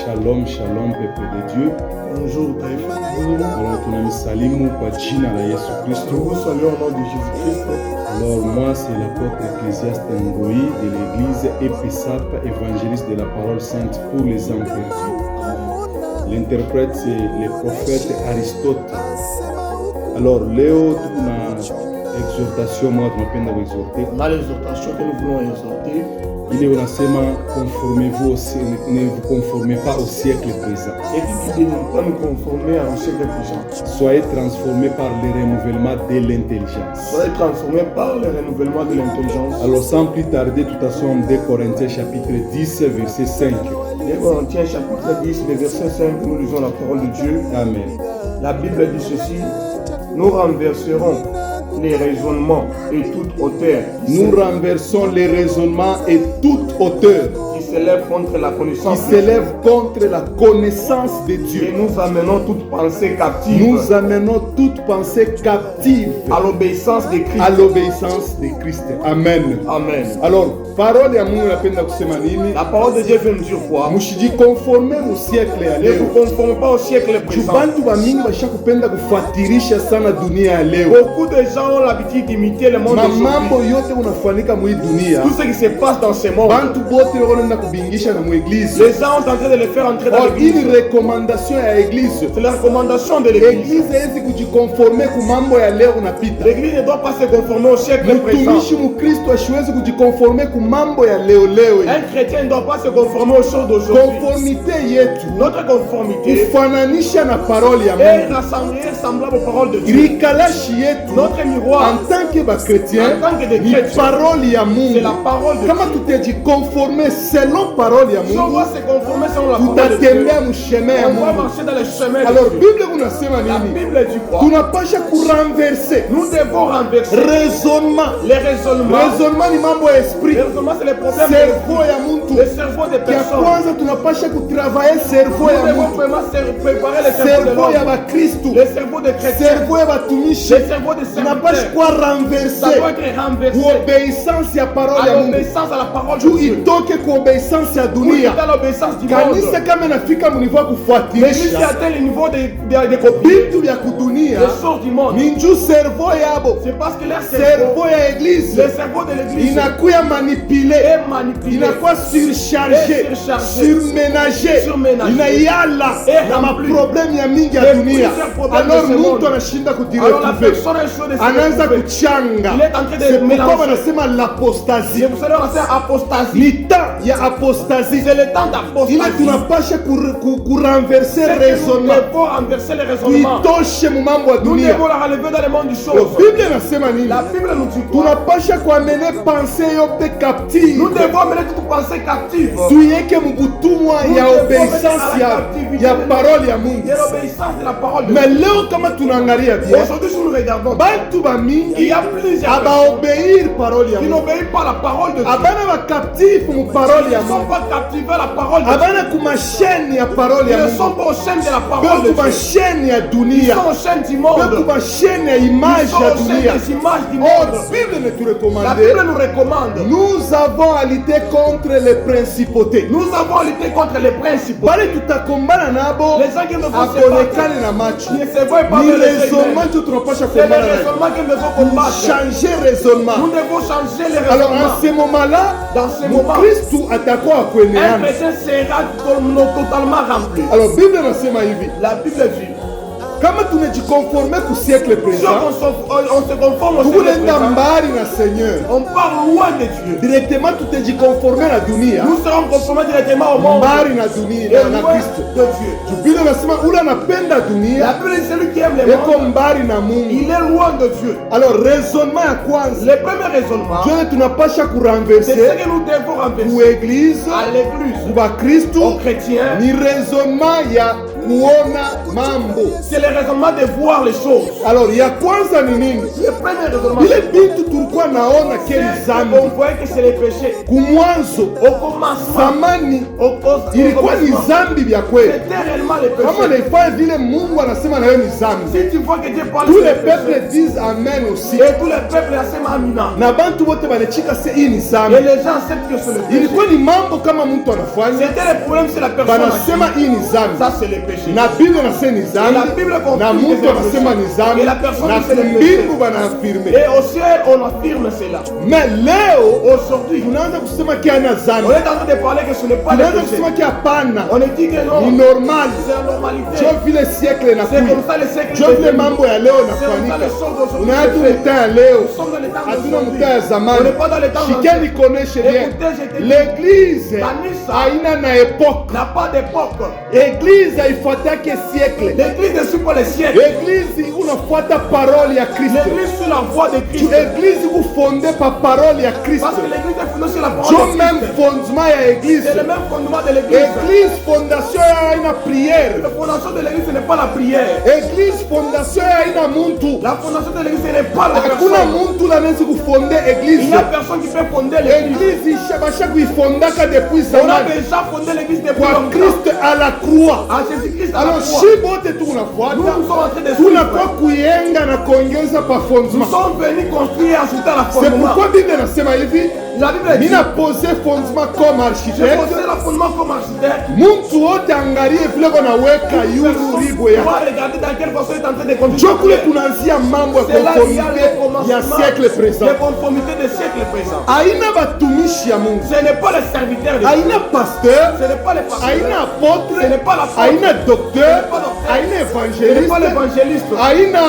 Shalom, shalom, peuple de Dieu. Bonjour, taifa. Alors, tunamsalimu kwa jina la Yesu Kristo. Nous vous saluons au nom de Jésus-Christ. Alors, moi, c'est l'apôtre ecclésiaste Ngoi de l'église EPSAP, évangéliste de la parole sainte pour les âmes perdues. L'interprète, c'est le prophète Aristote. Alors, Léo, tuna exhortation, moi, tunapenda kuexhorter. On a l'exhortation que nous voulons exhorter. Il est unasema, conformez-vous ne vous conformez pas au siècle présent. Et qui dit de ne pas nous conformer au siècle présent. Soyez transformés par le renouvellement de l'intelligence. Soyez transformés par le renouvellement de l'intelligence. Alors sans plus tarder, tout à son 2 Corinthiens chapitre 10, verset 5. 2 Corinthiens chapitre 10, le verset 5, nous lisons la parole de Dieu. Amen. La Bible dit ceci: nous renverserons les raisonnements et toute hauteur. Nous renversons les raisonnements et toute hauteur qui s'élève contre la connaissance. Qui s'élève contre la connaissance de Dieu. Et nous amenons toute pensée captive. Nous amenons toute pensée captive à l'obéissance de Christ. À l'obéissance de Christ. Amen. Amen. Alors, parole ya Mungu napenda kusema nini? La parole de Dieu veut nous dire quoi? Mushiji conformer au siècle ya leo. Ne vous conformez pas au siècle présent. Bantu bamingi bashakupenda kufuatirisha sana dunia ya leo. Beaucoup de gens ont l'habitude d'imiter le monde d'aujourd'hui. Mambo yote unafanyika mu dunia. Tout ce qui se passe dans ce monde. Bantu bote wanaenda kubingisha na mu église. Les gens sont en train de le faire entrer dans l'église. Une recommandation ya église. C'est la recommandation de l'église. Église haiwezi kujikonformer ku mambo ya leo unapita. L'église ne doit pas se conformer au siècle présent. Mtumishi mkristo asiwezi kujikonformer ku mambo ya leo. Un chrétien ne doit pas se conformer aux choses d'aujourd'hui. Conformité yetu. Notre conformité. Kufananisha na parole ya Mungu. Est semblable aux paroles de Dieu. Rikalashi yetu. Notre miroir. En tant que ba chrétien. En tant que des chrétiens. Parole ya Mungu. C'est la parole de Dieu. Kama tutajikonformer selon parole ya Mungu. Si on va se conformer selon la parole de Dieu. Tutatembea msheme ya Mungu. On va marcher dans les chemins. Alors Bible unasema nini? La Bible dit quoi? Tunapasha kurenverser. Nous devons renverser. Raisonnement. Les raisonnements. Raisonnement ni mambo ya esprit. Les raisonnements c'est les problèmes. Cerveau ya muntu. Le cerveau des personnes. Kwanza tunapasha kutravailler cerveau ya muntu. Nous devons préparer le cerveau ya ba Kristo. Le cerveau des chrétiens. Cerveau ya batumishi. Le cerveau des serviteurs. Tunapasha kwa renverser. Ça doit être renversé. Obéissance ya parole ya Mungu. Obéissance à la parole de Dieu. Itoke kwa obéissance ya dunia. Dans l'obéissance du monde. Kanisa kama nafika mu niveau kufuatilisha. L'église atteint le niveau de copier. Vitu vya kudunia. Les choses du monde. Minju cerveau yabo. C'est parce que leur cerveau ya église. Le cerveau de l'église. Inakuya manipulé. Inakuwa surchargé. Surménagé. Inayala na maproblème ya mingi ya dunia. Alors mtu anashinda kudiretrouver. Anaanza kuchanga. C'est pourquoi wanasema l'apostasie. Ni temps ya apostasie. C'est le temps d'apostasie. Ile tunapasha kurenverser raisonnement. Kuitoshe mu mambo ya dunia. Nous devons la relever dans le monde du chose. Biblia inasema nini? La Bible nous dit quoi? Tunapasha kuamener pensée yote captive. Nous devons amener toute pensée captive. Tuyeke mubutumwa ya obéissance ya parole ya Mungu. Mais leo kama tunaangalia bien, aujourd'hui si nous regardons, bantu bamingi il y a plusieurs abaobéir parole ya Mungu. Qui n'obéissent pas la parole de Dieu. Abana ba captif mu parole ya Mungu. Ils ne sont pas captivés à la parole de Dieu. Abana kuma chaîne ya parole ya Mungu. Ils ne sont pas aux chaînes de la parole de Dieu. Ba chaîne ya dunia. Ils sont aux chaînes du monde. Ba chaîne ya image ya dunia. Ils sont aux chaînes des images du monde. La Bible nous recommande. La Bible nous recommande. Nous avons à lutter contre les principautés. Nous avons à lutter contre les principautés. Bale tutakombana nabo. Les gens qui ne vont akonekane na macho. Ni raisonnement que tunapasha kombana. C'est le raisonnement que nous devons combattre. Changer raisonnement. Nous devons changer les raisonnements. Alors en ce moment-là, dans ce moment, Kristo atakuwa un kweneana. chrétien sera totalement rempli. Alors Bible inasema hivi. La Bible dit kama tunajikonforme ku siècle présent, on se conforme au siècle présent. Mbali na Seigneur. On part loin de Dieu. Directement tutajikonforme na dunia. Nous serons conformés directement au monde. Mbali na dunia na Kristo. De Dieu. Bible inasema ule anapenda dunia. La Bible dit celui qui aime le monde. Yeko mbali na Mungu. Il est loin de Dieu. Alors raisonnement ya kwanza. Le premier raisonnement. Dieu tunapasha kurenverser. C'est ce que nous devons renverser. Ku église. À l'église. Ku ba Kristo. Aux chrétiens. Ni raisonnement ya kuona mambo. C'est le raisonnement de voir les choses. Alors ya kwanza ni nini? Le premier raisonnement, Ile bintu tulikuwa naona keni zambi. on voyait que c'est les péchés. Kumwanzo Au commencement, zamani ilikuwa ni zambi vya kweli. c'était réellement les Kama péchés. naifanya vile Mungu anasema nayo ni zambi. Si tu vois que Dieu parle Tous sur les les péchés, peuples disent amen aussi. et tous les peuples asema amina. Na bantu wote banachika se hii ni Et zambi. les gens acceptent que c'est le péché. Ilikuwa ni mambo kama mtu anafanya C'était le problème, c'est la personne. banasema hii ni zambi. Ça, c'est le péché. Na Biblia nasema ni zambi. La Bible confirme Na que mtu c'est le anasema péché. ni zambi. Et la personne Na dit c'est le péché. mbingu banaafirme. Et au ciel, on affirme cela. Mais leo Aujourd'hui, tunaanza kusema kia na on zambi. est en train de parler que ce n'est pas le Tunaanza péché. kusema kia hapana. On est dit que non, Ni normal. c'est la normalité. Jo vile siècle C'est inakuja. comme ça le siècle Jo vile devenu. mambo ya leo C'est comme ça nafanyika. les choses d'aujourd'hui Unayatu se fait. mtaa ya leo. Nous sommes dans les temps Hatuna d'aujourd'hui. mtaa ya On zamani. n'est pas dans les temps Shikeni koneshe bien. Écoutez, je te dis, L'église Kanisa haina na epoque. n'a pas d'époque. Église haifuatake siècle. L'église ne suit pas les siècles. Église unafuata parole ya Kristo. L'église suit la voie de Christ. Église kufondée par parole ya Kristo. Parce que l'église est fondée sur la parole Jo de même Christ. fondement ya église. C'est le même fondement de l'église. Église fondation ya haina prière. La fondation de l'église, ce n'est pas la prière. Église fondation ya haina muntu. La fondation de l'église, ce n'est pas la Hakuna personne. muntu lanaweza kufonde Il église. n'y a personne qui peut fonder l'église. Église basha kuifondaka depuis On a zamani. déjà fondé l'église depuis Kwa longtemps. Kristo à la croix. À Jésus-Christ à la Alors croix. shi bote Nous tunafuata. nous sommes en train de Tunakuwa suivre. kuyenga na kuongeza pa Nous fondement. sommes venus construire et ajouter à la C'est fondement. pourquoi Bible nasema hivi. La Bible dit, Mina posé fondement comme j'ai architecte. posé la fondement comme architecte. Muntu wote angalie vile wanaweka yulu rigo On ya. va regarder dans quelle façon il est en train de construire. Jo kule kunaanzia mambo ya C'est là qu'il y a conformité le commencement ya siècle présent. de conformité des siècles présents. Haina batumishi ya Mungu. Ce n'est pas les serviteurs de Dieu. Haina pasteur. Ce n'est pas les pasteurs. Haina apôtre. Ce n'est pas l'apôtre. Haina docteur. Ce n'est pas docteur. Haina Ce n'est pas évangéliste. l'évangéliste. Haina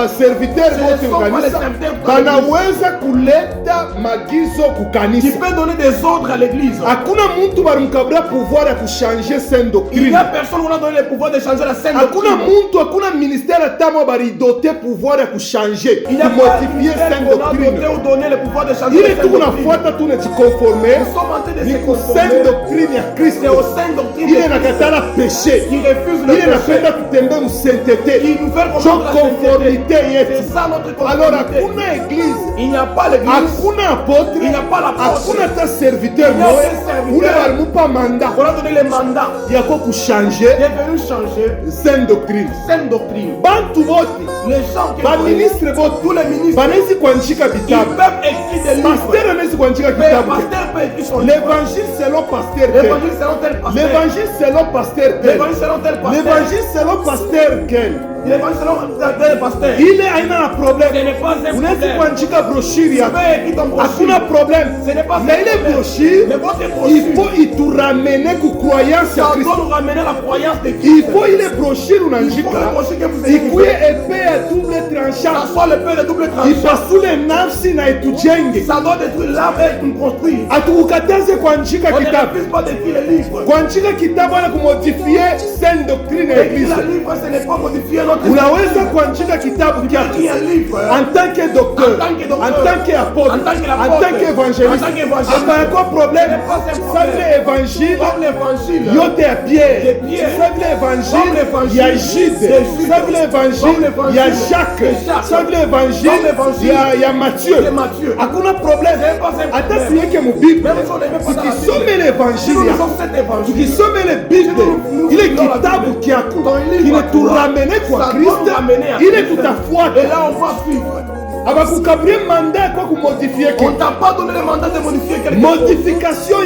serviteur Ce ne wote sont pas les kanisa. serviteurs de Banaweza kuleta magizo Qui kukanisa. peut donner des ordres à l'église. Hakuna muntu balimkabria pouvoir ya kuchanger sainte Il n'y doctrine. a personne qui a donné le pouvoir de changer la scène Hakuna doctrine. muntu, hakuna ministère atamo baridote pouvoir ya kuchanger, Il n'y a pas kumodifier de sainte qu'on a doté doctrine. ou donné le pouvoir de changer Ile la scène doctrine. tukunafuata tunajikonforme Nous sommes en train de ni se ku conformer. sainte doctrine ya C'est Kristo. au sein doctrine Ile de Christ nakatala péché. qui refuse le Ile péché. napenda tutembee musainteté. Qui nous fait Jo comprendre la conformité sainteté. yetu. C'est ça notre Alors conformité. hakuna église, Il n'y a pas l'église. hakuna apôtre, Il n'y a pas l'apôtre. hakuna ta serviteur Il n'y a moya aucun serviteur. ule balimupa mandat On a donné le mandat. yako kuchanger Il est venu changer sainte doctrine. saine doctrine. Bantu bote Les gens qui baministre bote tous les ministres, banawezi kuandika ils vitabu. peuvent écrire des livres. Pasteur anawezi kuandika Mais le kitabu. pasteur peut écrire son livre. L'évangile selon pasteur tel. L'évangile selon tel pasteur. L'évangile selon pasteur tel. L'évangile selon tel pasteur. L'évangile selon pasteur quel. L'évangile selon tel pasteur. Ile haina na Ce problème. n'est pas un Unaweza problème. kuandika brochure Tu ya peux écrire ton hakuna brochure. problème. Ce n'est pas Mais un ile problème. brochure Mais votre il brochure, faut ituramene ku croyance ya ça Kristo. doit nous ramener la croyance de Il Christ. faut ile brochure Il faut unaandika le brochure que vous ikuye écrivez. epée ya double Ça tranchant soit le pain de double tranchant. ipasule nafsi na itujenge. Ça doit détruire l'âme et nous construire. Hatukukataze kuandika On ne kitabu. refuse pas d'écrire les livres. Kuandika kitabu wala kumodifie sainte doctrine ya Écrire Église. la livre, ce n'est pas modifier notre Unaweza kuandika kitabu kyako écrire un livre. en tant que docteur, En tant que docteur, en tant qu'apôtre, en tant que en l'apôtre, tant qu'évangéliste. en tant qu'évangéliste. Hapa yako problème. Ce n'est pas un problème. Savile évangile Comme l'évangile. yote ya Pierre. De Pierre. Savile Comme évangile l'évangile ya de Jude. Jude. Savile Comme évangile l'évangile ya de Jacques. Jacques. Savile Comme évangile l'évangile ya Matthieu. de Matthieu. Hakuna problème. Ce n'est pas un Hata problème. siyeke mu Bible. Même si on n'aimait pas dans la Bible. Tukisome l'évangile Nous ya lisons cet évangile. tukisomele Bible ile kitabu kyako kinaturamene kwa Ça doit Kristo nous ramener à ile Christ. Et tutafuata. là, on va suivre. Abakukabrie mandat kwa kumodifie On kitu. t'a pas donné le mandat de modifier quelque chose. Modification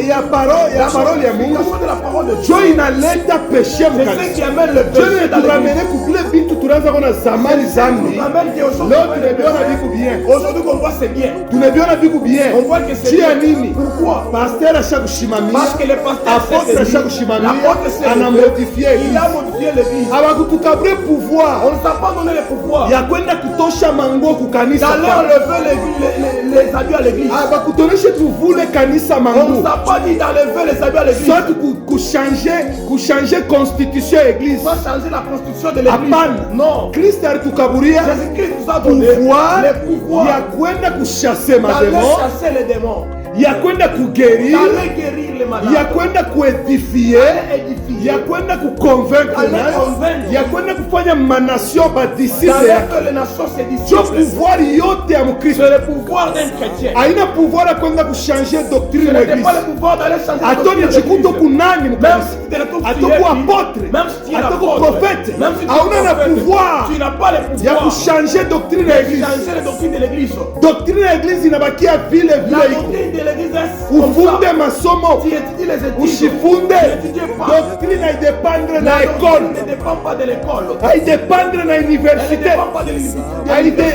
ya parole ya Mungu Modification de la parole de Dieu. jo inaleta péché C'est ce mkanisa. qui amène le Jo péché dans turamene l'église. kukule bintu tunaanza kuona zamani zambi. Amène que aujourd'hui, Leo tunaviona viku bien. aujourd'hui qu'on voit c'est bien. Tunaviona viku bien. On voit que c'est Juu ya bien. nini? Pourquoi? Pasteur ashakushimamia. Parce que le pasteur Apôtre s'est ashakushimamia. L'apôtre s'est Anamodifie il église. a modifié l'église. Abakutukabrie On pouvoir ne t'a pas donné le pouvoir ya kwenda kutosha mango kukanisa. d'aller enlever les habits à l'église. Abakutoneshe tuvule kanisa On ne mango. t'a pas dit d'enlever les habits à l'église. Soit kuchanger constitution ya église. Pas changer la constitution de l'église. Hapana. Non. Kristo alitukaburia Jésus-Christ nous a donné pouvoir le pouvoir ya kwenda kushase d'aller mademo, chasser les démons, ya kwenda kugerir d'aller guérir les ya kwenda kuedifie, ya kwenda kuconvaincre, ya kwenda kufanya manation badisize yake. Jo pouvoir yote ya Mkristo haina pouvoir ya kwenda kuchanger doctrine ya Eglise. Atoni chikuto kunani mkanisa, atoko apotre, atoko profete, hauna na pouvoir ya kuchanger doctrine ya Eglise. Doctrine ya Eglise inabakia vile vile iko. Ufunde masomo, ushifunde. Doctrine haidependre na ekole, haidependre na universite,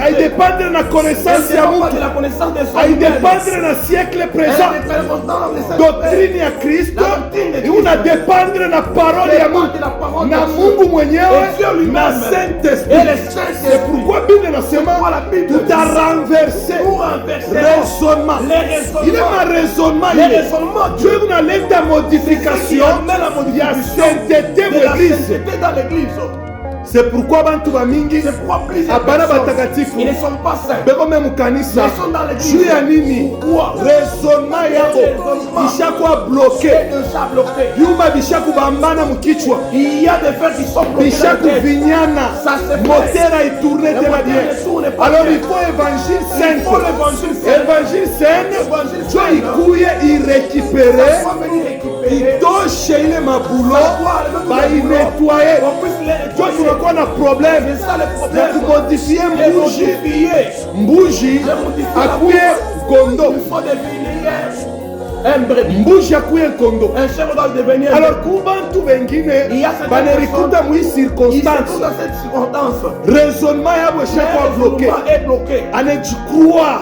haidependre na connaissance ya Mungu, haidependre na siècle présent. Doctrine ya Kristo unadependre na parole ya Mungu, na Mungu mwenyewe na Saint-Esprit. C'est pourquoi Bible nasema tutarenverser raisonnement. Il est ma raisonnement. Dieu nous a l'aide de modification. Il y a sainteté dans l'église. C'est pourquoi bantu bamingi abana batakatifu beko meme kanisa juu ya nini? Raisonnement yabo bishakuwa bloqué, yuma bishakubambana mukichwa, bishakuvinyana, motera itourne tena bien. Alors il faut évangile saint, évangile saint jo ikuye irécupérer, itoshe ile mabulo bainetwaye. Jo tunakuwa na problème ya kumodifie mbuji akuye kondo, mbuji akuye kondo. Alors kubantu bengine banerikuta mwi circonstance, raisonnement yabo shakwa bloqué, anejikua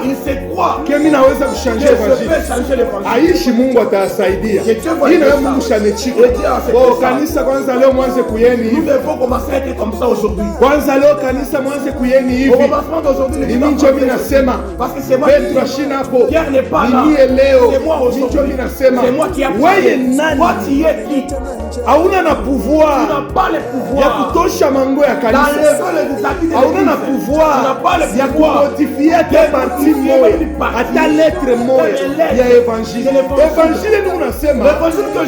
kemi naweza kushanje evangile. Aishi Mungu atasaidia. Hii na Mungu shanechiko. Kanisa kwanza leo mwanze kuyeni hivi. Kwanza leo kanisa mwanze kuyeni hivi. Nini njo mimi nasema? Petro ashina hapo. Nini leo? Njo mimi nasema. Wewe nani? Hauna na pouvoir ya kutosha mango ya kanisa. Hauna na pouvoir ya kumodifier te parti moya, hata lettre moya ya évangile. Évangile nous nasema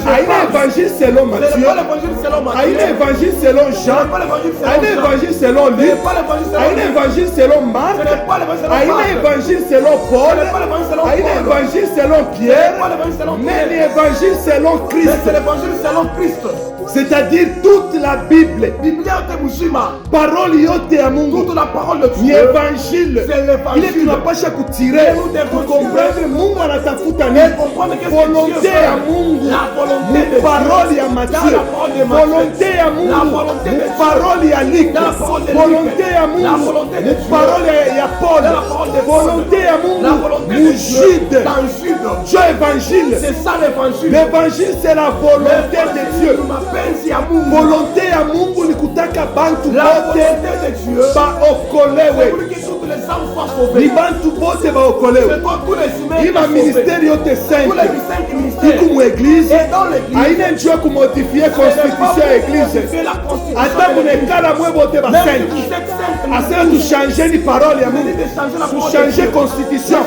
haina évangile selon Matthieu, haina évangile selon Jean, haina évangile selon Luc, haina évangile selon Marc, haina évangile selon Paul, haina évangile selon Pierre, mais l'évangile selon Christ. C'est-à-dire toute la Bible, parole yote ya Mungu, toute la parole de Dieu, l'évangile. Il est tunapasha kutirer pour comprendre Mungu anatafuta nini, volonté ya Mungu, parole ya Matthieu, volonté ya Mungu, parole ya Luc, volonté ya Mungu, parole ya Paul, volonté ya Mungu, Jude, Dieu évangile. C'est ça l'évangile. L'évangile c'est la volonté de Dieu. Volonté ya Mungu ni kutaka bantu bote baokolewe, ni bantu bote baokolewe. Ima ministeri yote sainte iku mu eglise, haina njia kumodifie constitution ya eglise. Hata munekala mwe bote ba sainte, asema tuchange ni parole ya Mungu, tuchange constitution,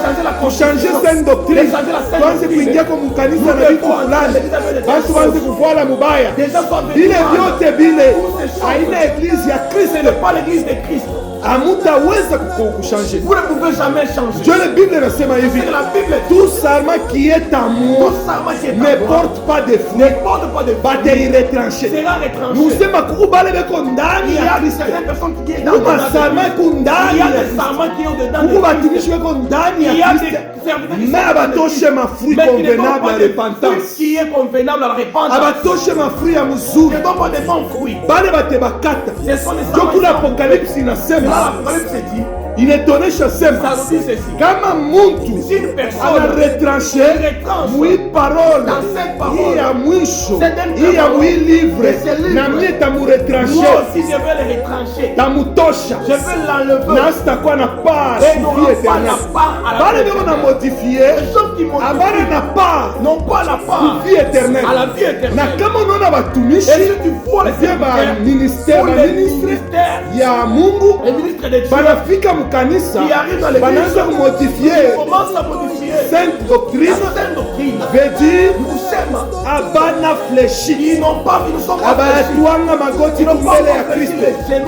tuchange sainte doctrine, tuanze kuingia kwa mkanisa na vitu fulani, basi tuanze kufuala mubaya. Bile vyote bile haina eglise ya Kristo, pas l'église de Christ. Hamutaweza kuchanger. Vous ne pouvez jamais changer. Dieu la Bible nasema hivi, tout sarment qui est amour ne porte pas de fruits, bate iretranché. Nous sema kubale beko ndani ya Kristo. Kuma sarment kundani ya Kristo. Kuma tumishi beko ndani ya Kristo. Mais abatoshe ma fruit convenable à repentance. Qui est convenable à la repentance. Abatoshe ma fruit ya muzuri. Ne donne pas de bons fruits. Bale bate bakata. Joku l'Apocalypse inasema. Inetonesha sema kama muntu anaretranche mwi parole hii ya mwisho, hii ya mwi livre, na mie tamuretranche, tamutosha na sitakuwa na part vie eternelle. Bale beko na modifie abana na part vie eternelle. Na kama unaona batumishi vya ba ministre ya Mungu banafika mkanisa qui arrivent dans l'église, banaanza kumodifier commencent à modifier sainte doctrine, la sainte doctrine. veut dire Nous sommes, abana fleshi ils n'ont pas, ils ne sont pas fléchis. abayatuanga magoti kumbele ya Kristo.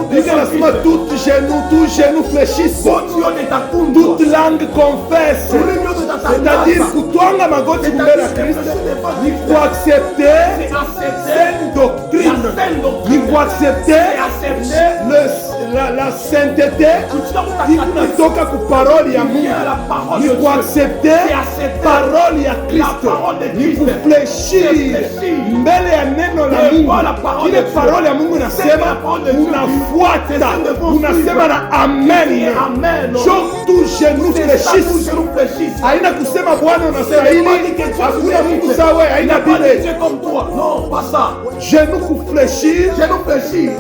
Biblia inasema tout genou fléchisse, Goti yote itakunjwa. toute langue confesse, Ulimi yote itatangaza. c'est-à-dire kutwanga magoti kumbele ya Kristo ni kuaccepter C'est accepter sainte doctrine, la sainte ni doctrine. kuaccepter C'est accepter la sainteté qui kunatoka ku parole ya Mungu, ni kuaccepter parole ya Kristo, ni kufleshir mbele ya neno la Mungu. Kile parole ya Mungu nasema unafuata, unasema na amen. Tout genou fléchisse. Haina kusema Bwana unastahili, hakuna Mungu sawa, haina Biblia. Non, pas ça. Genou kufleshir Genou fléchis.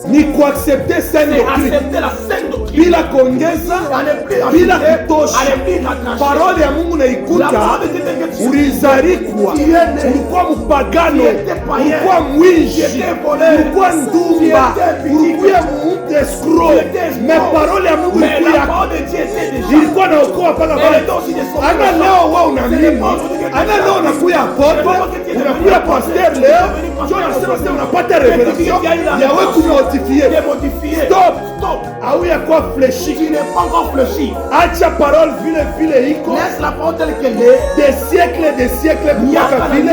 ni kuaccepter sainte C'est doctrine accepter la sainte doctrine. bila kuongeza, bila kutosha. Parole ya Mungu naikuta, ulizarikwa, ulikuwa mpagano, ulikuwa mwishi, ulikuwa ndumba, ulikuwa escroc, mais parole ya Mungu ilikuwa naokoa paka pale. Ana leo wewe unaamini, ana leo unakuya apotre, unakuya pasteur leo, ndio unasema sasa unapata revelation ya wewe kumodifier. Stop. Auya kwa fléchi, Tu n'es pas encore fléchi. acha parole vile iko Laisse la parole telle qu'elle est. des siècles mpaka vile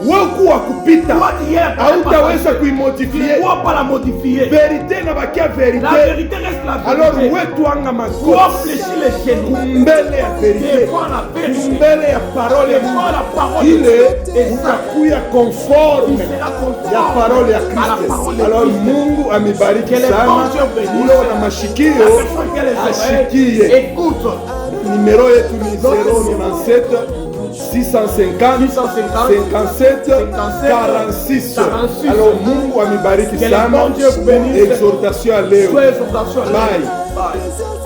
wewe kuwa kupita Toi d'hier, hautaweza tu kuimodifier. ne dois pas la modifier. Verite na bakia La verite. vérité reste la Alors vérité. wewe twanga Toi magoti fléchis les genoux. mbele ya verite, Devant la vérité. mbele ya parole ya Devant la Mungu, parole de ile Dieu. Et ça, utakuya conforme il sera conforme ya parole ya à la Kristo. parole de Alors Christ. Mungu amibariki Que les sana. bons Dieu bénissent. Ule una La mashikio personne qui a les ashikie. oreilles, écoute. Numéro yetu ni 097 650 57 46. Alors Mungu amibariki Que les sana. bons Dieu bénissent. Exhortation ya leo. Sois exhortation. Bye. Bye.